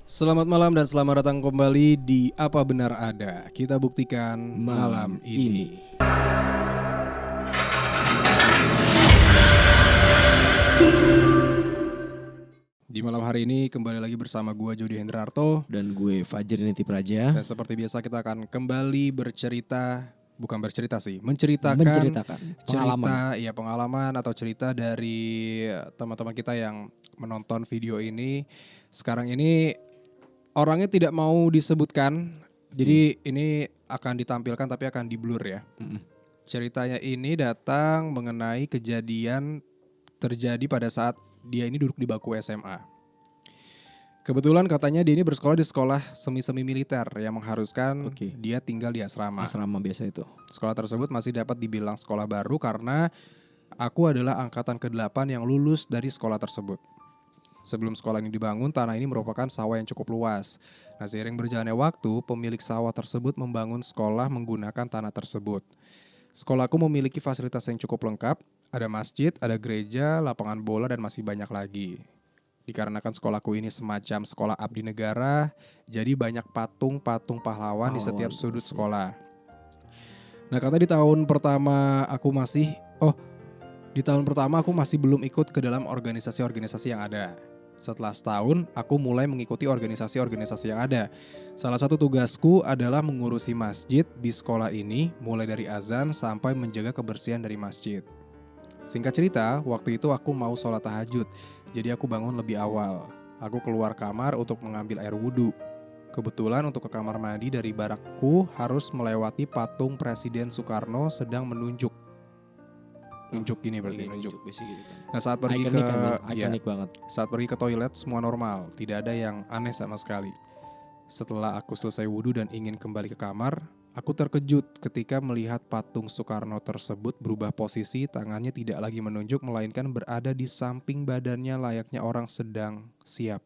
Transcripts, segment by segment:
Selamat malam dan selamat datang kembali di Apa Benar Ada. Kita buktikan malam ini. Di malam hari ini kembali lagi bersama gue Jody Hendrarto dan gue Fajar Niti Praja. Dan seperti biasa kita akan kembali bercerita, bukan bercerita sih, menceritakan pengalaman atau cerita dari teman-teman kita yang menonton video ini. Sekarang ini orangnya tidak mau disebutkan, jadi ini akan ditampilkan tapi akan di-blur ya. Ceritanya ini datang mengenai kejadian terjadi pada saat dia ini duduk di bangku SMA. Kebetulan katanya dia ini bersekolah di sekolah semi-semi militer yang mengharuskan dia tinggal di asrama. Asrama biasa itu. Sekolah tersebut masih dapat dibilang sekolah baru karena aku adalah angkatan ke-8 yang lulus dari sekolah tersebut. Sebelum sekolah ini dibangun, tanah ini merupakan sawah yang cukup luas. Nah, seiring berjalannya waktu, pemilik sawah tersebut membangun sekolah menggunakan tanah tersebut. Sekolahku memiliki fasilitas yang cukup lengkap, ada masjid, ada gereja, lapangan bola, dan masih banyak lagi. Dikarenakan sekolahku ini semacam sekolah abdi negara, jadi banyak patung-patung pahlawan di setiap sudut sekolah. Nah, kata di tahun pertama aku masih belum ikut ke dalam organisasi-organisasi yang ada. Setelah setahun, aku mulai mengikuti organisasi-organisasi yang ada. Salah satu tugasku adalah mengurusi masjid di sekolah ini, mulai dari azan sampai menjaga kebersihan dari masjid. Singkat cerita, waktu itu aku mau sholat tahajud, jadi aku bangun lebih awal. Aku keluar kamar untuk mengambil air wudhu. Kebetulan untuk ke kamar mandi dari barakku harus melewati patung Presiden Soekarno sedang menunjuk. Nunjuk gini berarti, nunjuk. Nah, saat pergi banget. Saat pergi ke toilet semua normal, tidak ada yang aneh sama sekali. Setelah aku selesai wudhu dan ingin kembali ke kamar, aku terkejut ketika melihat patung Soekarno tersebut berubah posisi, tangannya tidak lagi menunjuk melainkan berada di samping badannya layaknya orang sedang siap.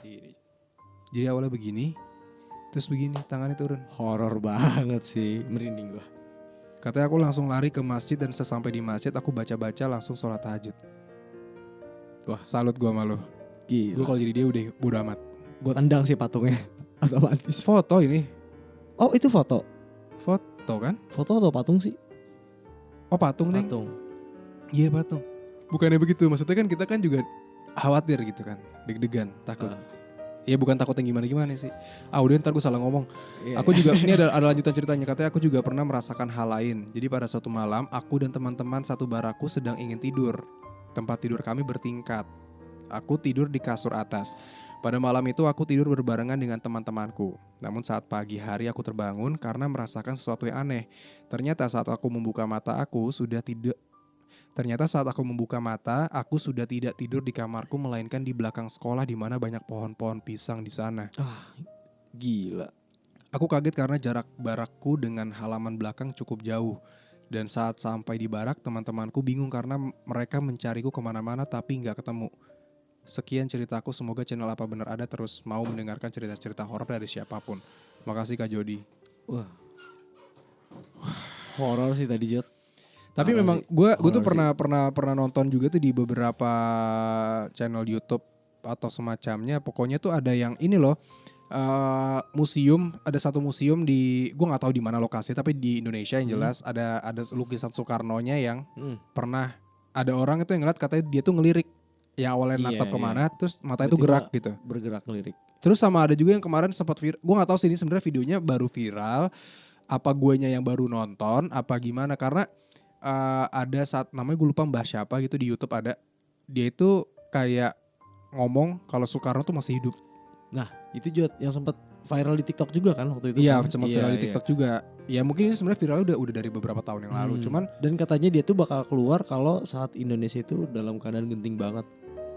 Jadi awalnya begini, terus begini, tangannya turun. Horor banget sih, merinding gua. Katanya aku langsung lari ke masjid dan sesampai di masjid aku baca-baca langsung sholat tahajud. Wah, salut gue sama lo. Gue kalau jadi dia udah bodo amat. Gue tendang sih patungnya. Otomatis. Foto ini. Oh, itu foto? Foto kan? Foto atau patung sih? Oh, patung nih. Patung. Iya, patung. Bukannya begitu, maksudnya kan kita kan juga khawatir gitu kan, deg-degan, takut. Ya bukan takut yang gimana-gimana sih. Udah ntar gue salah ngomong. Aku juga, ini ada lanjutan ceritanya. Katanya aku juga pernah merasakan hal lain. Jadi pada suatu malam, aku dan teman-teman satu barakku sedang ingin tidur. Tempat tidur kami bertingkat. Aku tidur di kasur atas. Pada malam itu aku tidur berbarengan dengan teman-temanku. Namun saat pagi hari aku terbangun karena merasakan sesuatu yang aneh. Ternyata saat aku membuka mata aku sudah tidak tidur di kamarku melainkan di belakang sekolah di mana banyak pohon-pohon pisang di sana. Gila. Aku kaget karena jarak barakku dengan halaman belakang cukup jauh. Dan saat sampai di barak, teman-temanku bingung karena mereka mencariku kemana-mana tapi nggak ketemu. Sekian ceritaku, semoga channel Apa Benar Ada terus mau mendengarkan cerita-cerita horor dari siapapun. Makasih Kak Jody. Wah. Horor sih tadi, Jod. Tapi memang gue tuh pernah nonton juga tuh di beberapa channel YouTube atau semacamnya. Pokoknya tuh ada yang ini loh, museum, ada satu museum di, gue nggak tahu di mana lokasi, tapi di Indonesia yang jelas ada lukisan Soekarno-nya yang pernah ada orang itu yang ngeliat katanya dia tuh ngelirik, yang awalnya natap kemana, terus matanya tuh gerak gitu, bergerak ngelirik. Terus sama ada juga yang kemarin sempat gue nggak tahu sih ini sebenarnya videonya baru viral, apa guanya yang baru nonton, apa gimana karena ada saat namanya gue lupa mbah siapa gitu di YouTube ada, dia itu kayak ngomong kalau Soekarno tuh masih hidup. Nah itu Jod yang sempat viral di TikTok juga kan waktu itu. Iya sempat viral di TikTok juga. Ya mungkin ini sebenarnya viralnya udah dari beberapa tahun yang lalu. Cuman dan katanya dia tuh bakal keluar kalau saat Indonesia itu dalam keadaan genting banget.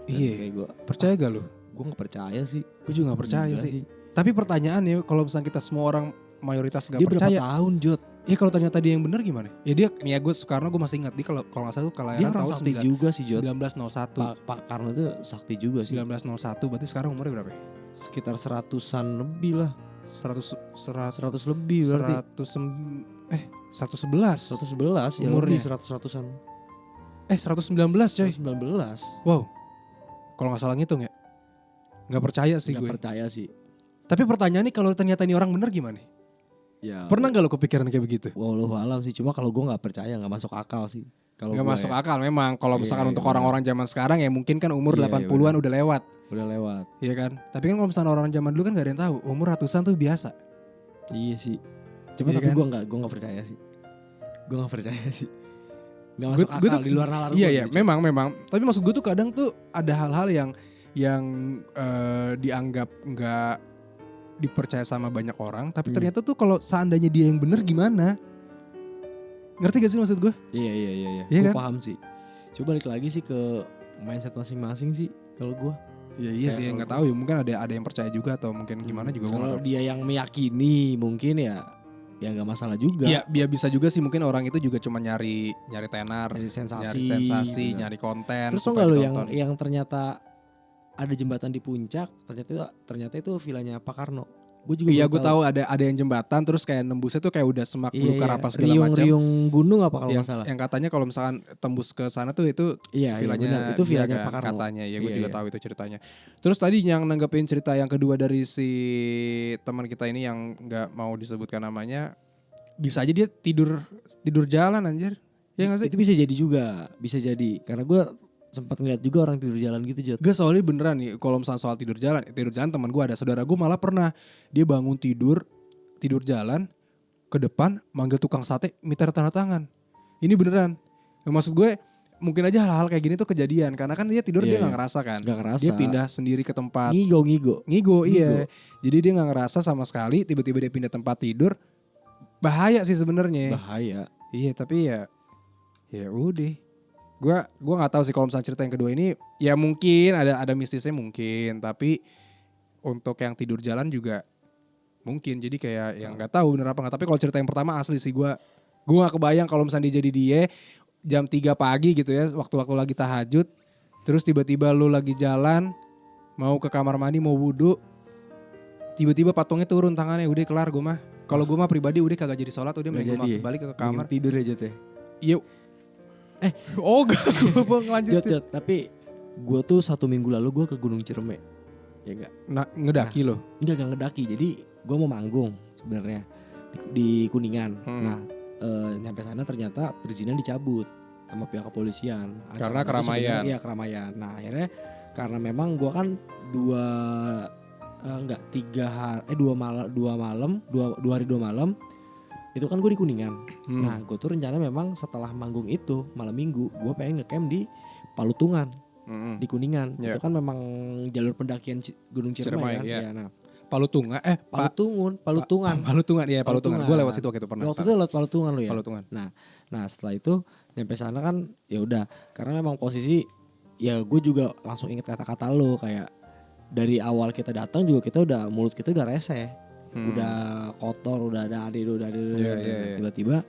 Iya. Percaya gak lu? Gue nggak percaya sih. Gue juga nggak percaya sih. Tapi pertanyaannya kalau misalnya kita semua orang mayoritas nggak percaya. Dia berapa tahun Jod? Iya kalau ternyata dia yang benar gimana? Ya dia, nih ya gue Soekarno gue masih ingat dia kalau nggak salah tuh kelahiran tahun sakti juga sih Jod. 1901. Pak Karno itu sakti juga sih. 1901 berarti sekarang umurnya berapa ya? Sekitar 100-an lebih lah. 100 lebih berarti. 111 ya umurnya. Lebih 100-100an. 119 coy. 119. Wow. Kalau nggak salah ngitung ya. Nggak percaya sih Nggak gue. percaya sih. Tapi pertanyaan nih, kalau ternyata ini orang bener gimana? Ya. Pernah nggak lo kepikiran kayak begitu? Wallahu alam sih. Cuma kalau gue nggak percaya, nggak masuk akal sih. Kalau Nggak gue masuk ya. akal memang. Kalau misalkan Iya, untuk benar. orang-orang zaman sekarang ya mungkin kan umur Iya, 80-an udah lewat. Udah lewat. Iya kan? Tapi kan kalau misalnya orang zaman dulu kan gak ada yang tahu. Umur ratusan tuh biasa. Iya sih. Cuma Iya tapi kan? gue nggak percaya sih. Gue nggak percaya sih. Nggak Gue masuk akal tuh di luar nalar iya gue iya gitu. memang. Tapi maksud gue tuh kadang tuh ada hal-hal yang dianggap nggak dipercaya sama banyak orang. Tapi ternyata tuh kalau seandainya dia yang bener gimana? Ngerti gak sih maksud gue? Iya. Iya Gue kan? paham sih. Coba balik lagi sih ke mindset masing-masing sih kalau gue. Ya, iya sih, Kayak nggak tahu ya. Mungkin ada yang percaya juga atau mungkin gimana juga gue nggak Kalau tahu. dia yang meyakini mungkin ya nggak masalah juga. Iya, dia bisa juga sih, mungkin orang itu juga cuma nyari tenar, Nyari nyari sensasi, sensasi, bener. nyari konten Terus tau supaya gak lo ditonton. yang ternyata ada jembatan di puncak, ternyata itu villanya Pak Karno. Gue juga Iya, baru gue tahu ada yang jembatan terus kayak nembusnya tuh kayak udah semak belukar apa segala macam. Riung gunung apa kalau Yang, nggak salah. yang katanya kalau misalkan tembus ke sana tuh itu Iya, villanya benar. Itu dia villanya kan, Pak Karno. katanya. Ya gue Iya, juga iya. tahu itu ceritanya. Terus tadi yang nanggepin cerita yang kedua dari si teman kita ini yang nggak mau disebutkan namanya, bisa aja dia tidur jalan anjir. Ya nggak sih? Itu bisa jadi juga, bisa jadi. Karena gue sempat ngeliat juga orang tidur jalan gitu, Jot. Gak, soalnya beneran nih, kalau misalnya soal tidur jalan teman gue ada, saudara gue malah pernah dia bangun tidur jalan ke depan manggil tukang sate minta tanda tangan. Ini beneran. Maksud gue mungkin aja hal-hal kayak gini tuh kejadian karena kan dia tidur Iya, dia nggak iya. ngerasa kan. Nggak ngerasa. Dia pindah sendiri ke tempat Ngigo. iya. Jadi dia nggak ngerasa sama sekali, tiba-tiba dia pindah tempat tidur. Bahaya sih sebenarnya. Bahaya. Iya, tapi ya udah. Gua nggak tahu sih kalau misalnya cerita yang kedua ini ya mungkin ada mistisnya mungkin, tapi untuk yang tidur jalan juga mungkin. Jadi kayak yang nggak tahu bener apa nggak. Tapi kalau cerita yang pertama asli sih gua nggak kebayang kalau misalnya dia jadi dia jam 3 pagi gitu ya, waktu-waktu lagi tahajud, terus tiba-tiba lu lagi jalan mau ke kamar mandi mau wudu, tiba-tiba patungnya turun tangannya, udah kelar gue mah. Kalau gue mah pribadi udah kagak jadi sholat, udah mending gue masuk balik ke kamar. Tidur aja teh. Iya. Gak gue mau ngelanjutin. Jot, tapi gue tuh 1 minggu lalu gue ke Gunung Ciremai. Ya enggak? Nah, ngedaki loh. Enggak ngedaki. Jadi gue mau manggung sebenarnya di Kuningan. Nah, nyampe sana ternyata perizinan dicabut sama pihak kepolisian. Karena keramaian. Iya, keramaian. Nah, akhirnya karena memang gue kan 2 hari 2 malam itu kan gue di Kuningan. Nah, gue tuh rencana memang setelah manggung itu malam minggu gue pengen ngecamp di Palutungan. Di Kuningan. Yeah. Itu kan memang jalur pendakian Gunung Ciremai kan. Yeah. Ya, nah, Palutungan Palutungan. Iya, Palutungan. Gue lewat situ waktu itu pernah. Waktu itu lewat Palutungan lo ya. Palutungan. Nah, setelah itu nyampe sana kan ya udah, karena memang posisi ya gue juga langsung inget kata-kata lo kayak dari awal kita datang juga mulut kita udah reseh. Udah kotor, udah ada Yeah. Tiba-tiba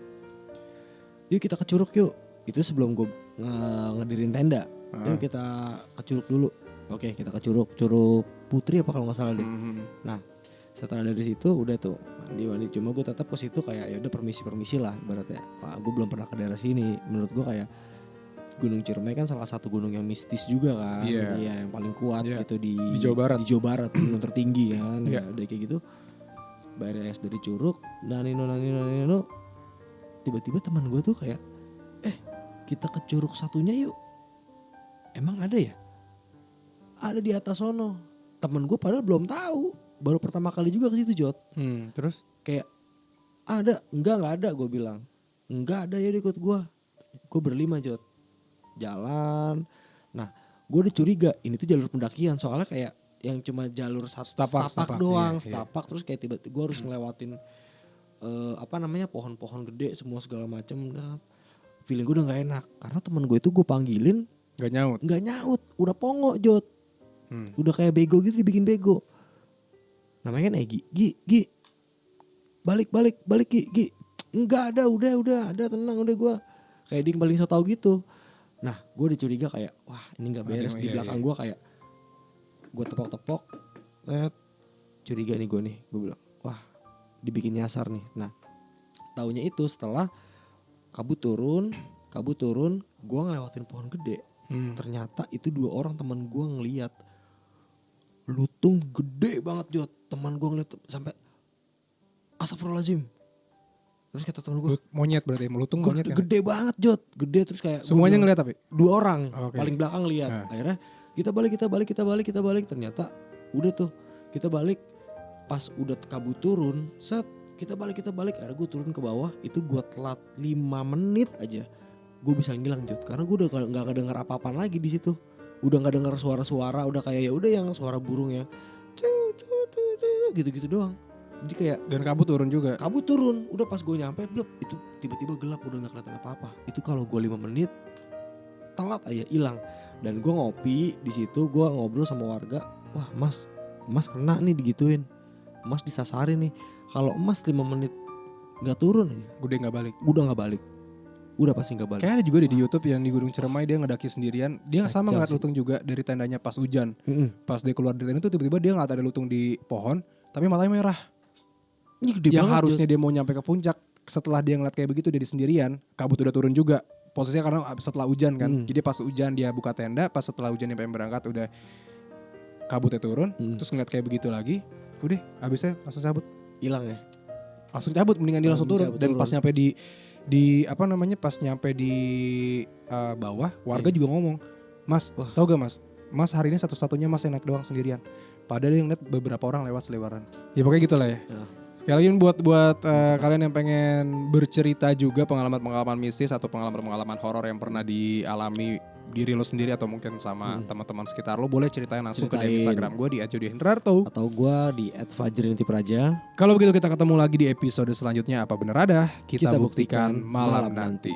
yuk kita ke Curug yuk. Itu sebelum gue ngedirin tenda. Yuk kita ke Curug dulu. Oke, kita ke Curug Putri apa kalau nggak salah deh. Nah, setelah dari situ udah tuh mandi. Cuma gue tetap ke situ kayak ya udah permisi lah ibaratnya. Pak, gue belum pernah ke daerah sini. Menurut gue kayak Gunung Ciremai kan salah satu gunung yang mistis juga kan. Iya, yang paling kuat gitu di Jawa Barat, gunung tertinggi kan. Ya udah kayak gitu. Beres dari Curug, Nano. Tiba-tiba teman gue tuh kayak, kita ke Curug satunya yuk. Emang ada ya? Ada di atas sono. Temen gue padahal belum tahu, baru pertama kali juga ke situ, Jot. Terus Kayak ada, enggak ada, gue bilang. Enggak ada, ya ikut gue. Gue berlima, Jot. Jalan. Nah, gue udah curiga ini tuh jalur pendakian, soalnya kayak yang cuma jalur setapak doang, setapak. Terus kayak tiba-tiba gue harus ngelewatin pohon-pohon gede semua segala macem. Nah, feeling gue udah gak enak karena temen gue itu gue panggilin nggak nyaut, udah pongo, Jot. Udah kayak bego gitu, dibikin bego. Namanya kan Gi balik Gi. Enggak ada, udah ada, tenang, udah gue kayak dia yang paling so tau gitu. Nah, gue dicuriga kayak wah ini nggak beres. Di belakang gue kayak gue tepok-tepok, curiga nih gue bilang wah dibikin nyasar nih. Nah, taunya itu setelah kabut turun, gue ngelewatin pohon gede. Ternyata itu 2 orang teman gue ngeliat lutung gede banget Jod. Teman gue ngeliat sampai astagfirullahaladzim. Terus kata teman gue, monyet berarti melutung monyet kan? Gede banget Jod, gede. Terus kayak semuanya ngeliat tapi 2 orang Okay. paling belakang lihat. Akhirnya kita balik. Ternyata udah tuh kita balik. Pas udah kabut turun, set kita balik. Akhirnya gue turun ke bawah. Itu gue telat 5 menit aja. Gue bisa ngilang Jod, karena gue udah nggak kedengar apa-apaan lagi di situ. Udah nggak dengar suara-suara, udah kayak ya udah yang suara burung ya, gitu-gitu doang. Jadi kayak dan kabut turun juga. Kabut turun, udah pas gue nyampe blok itu tiba-tiba gelap, udah nggak kelihatan apa-apa. Itu kalau gue 5 menit telat aja hilang. Dan gue ngopi di situ, gue ngobrol sama warga. Wah mas kena nih digituin, mas disasarin nih. Kalau mas 5 menit nggak turun aja, Udah nggak balik. Udah pasti nggak balik. Kayak ada juga di YouTube yang di Gunung Ciremai dia ngedaki sendirian. Dia sama ngeliat lutung juga dari tendanya pas hujan. Pas dia keluar dari tenda itu tiba-tiba dia ngeliat ada lutung di pohon, tapi matanya merah. Ini gede Yang banget, harusnya Jod. dia mau nyampe ke puncak, setelah dia ngeliat kayak begitu dia di sendirian, kabut udah turun juga. Posisinya karena setelah hujan kan. Jadi pas hujan dia buka tenda, pas setelah hujan dia pengen berangkat udah kabutnya turun, terus ngeliat kayak begitu lagi, udah abisnya langsung cabut. Hilang ya. Langsung cabut, mendingan dia langsung turun. Dan pas nyampe di apa namanya, pas nyampe di bawah, warga juga ngomong, mas, tau gak mas hari ini satu-satunya mas yang naik doang sendirian. Padahal dia ngeliat beberapa orang lewat seliweran. Ya pokoknya gitulah ya. Sekali lagi buat kalian yang pengen bercerita juga pengalaman-pengalaman mistis atau pengalaman-pengalaman horor yang pernah dialami diri lo sendiri atau mungkin sama teman-teman sekitar lo, boleh ceritain langsung ke DM Instagram gue di @jodihendrarto atau gue di @fajrinitipraja. Kalau begitu kita ketemu lagi di episode selanjutnya. Apa benar ada? Kita buktikan malam nanti.